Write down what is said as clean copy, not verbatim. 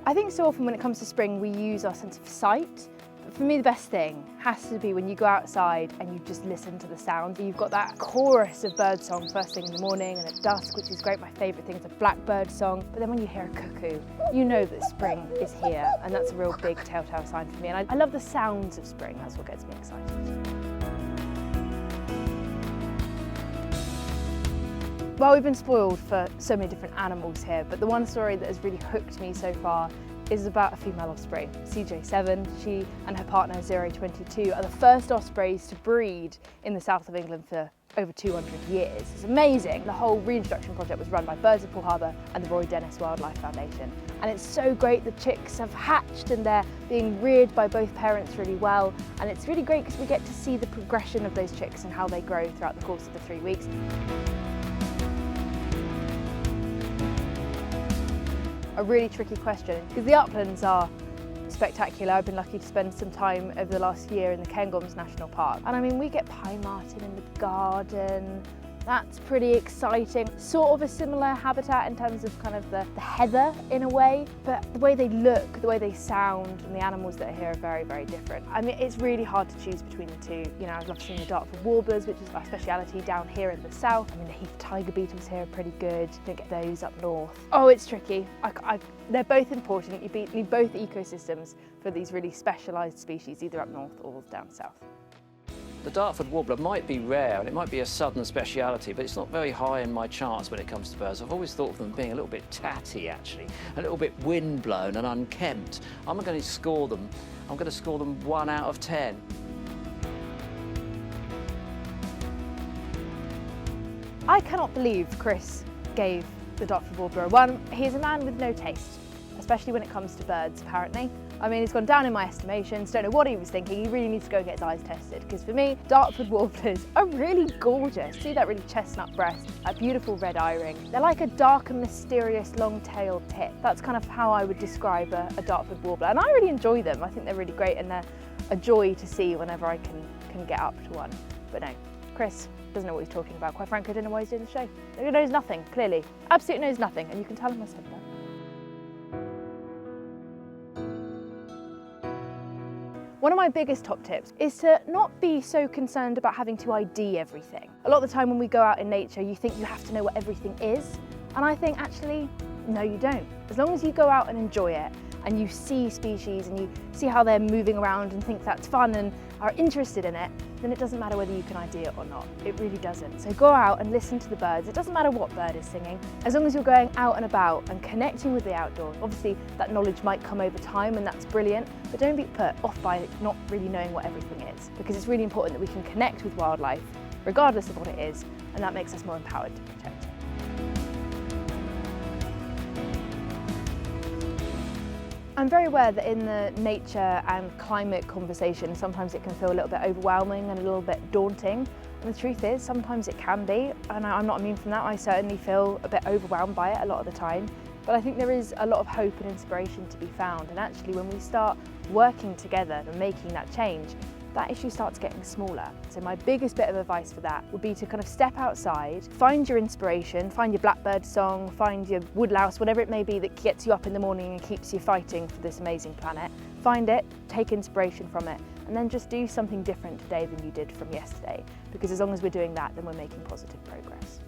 I think so often when it comes to spring, we use our sense of sight. But for me, the best thing has to be when you go outside and you just listen to the sound. You've got that chorus of birdsong first thing in the morning and at dusk, which is great. My favourite thing is a blackbird song. But then when you hear a cuckoo, you know that spring is here, and that's a real big telltale sign for me. And I love the sounds of spring. That's what gets me excited. Well, we've been spoiled for so many different animals here, but the one story that has really hooked me so far is about a female osprey, CJ7. She and her partner 022 are the first ospreys to breed in the south of England for over 200 years. It's amazing. The whole reintroduction project was run by Birds of Poole Harbour and the Roy Dennis Wildlife Foundation. And it's so great, the chicks have hatched and they're being reared by both parents really well. And it's really great because we get to see the progression of those chicks and how they grow throughout the course of the 3 weeks. A really tricky question because the uplands are spectacular. I've been lucky to spend some time over the last year in the Cairngorms National Park, and I mean, we get pine marten in the garden. That's pretty exciting. Sort of a similar habitat in terms of kind of the heather in a way, but the way they look, the way they sound, and the animals that are here are very, very different. I mean, it's really hard to choose between the two. You know, I've loved seeing the Dartford warblers, which is our speciality down here in the south. I mean, the Heath tiger beetles here are pretty good. Don't get those up north. Oh, it's tricky. They're both important. You need both ecosystems for these really specialised species, either up north or down south. The Dartford warbler might be rare and it might be a southern speciality, but it's not very high in my charts when it comes to birds. I've always thought of them being a little bit tatty, actually, a little bit windblown and unkempt. I'm going to score them 1 out of 10. I cannot believe Chris gave the Dartford warbler a 1. He's a man with no taste, especially when it comes to birds, apparently. I mean, he's gone down in my estimations, don't know what he was thinking. He really needs to go get his eyes tested, because for me, Dartford warblers are really gorgeous. See that really chestnut breast, that beautiful red eye-ring. They're like a dark and mysterious long-tailed tit. That's kind of how I would describe a Dartford warbler, and I really enjoy them. I think they're really great, and they're a joy to see whenever I can get up to one. But no, Chris doesn't know what he's talking about. Quite frankly, I don't know why he's doing the show. He knows nothing, clearly. Absolutely knows nothing, and you can tell him I said that. One of my biggest top tips is to not be so concerned about having to ID everything. A lot of the time when we go out in nature, you think you have to know what everything is. And I think actually, no, you don't. As long as you go out and enjoy it, and you see species and you see how they're moving around and think that's fun and are interested in it, then it doesn't matter whether you can ID it or not. It really doesn't. So go out and listen to the birds. It doesn't matter what bird is singing, as long as you're going out and about and connecting with the outdoors. Obviously, that knowledge might come over time and that's brilliant, but don't be put off by not really knowing what everything is, because it's really important that we can connect with wildlife, regardless of what it is, and that makes us more empowered to protect it. I'm very aware that in the nature and climate conversation, sometimes it can feel a little bit overwhelming and a little bit daunting. And the truth is, sometimes it can be, and I'm not immune from that. I certainly feel a bit overwhelmed by it a lot of the time. But I think there is a lot of hope and inspiration to be found. And actually, when we start working together and making that change, that issue starts getting smaller. So my biggest bit of advice for that would be to kind of step outside, find your inspiration, find your blackbird song, find your woodlouse, whatever it may be that gets you up in the morning and keeps you fighting for this amazing planet. Find it, take inspiration from it, and then just do something different today than you did from yesterday. Because as long as we're doing that, then we're making positive progress.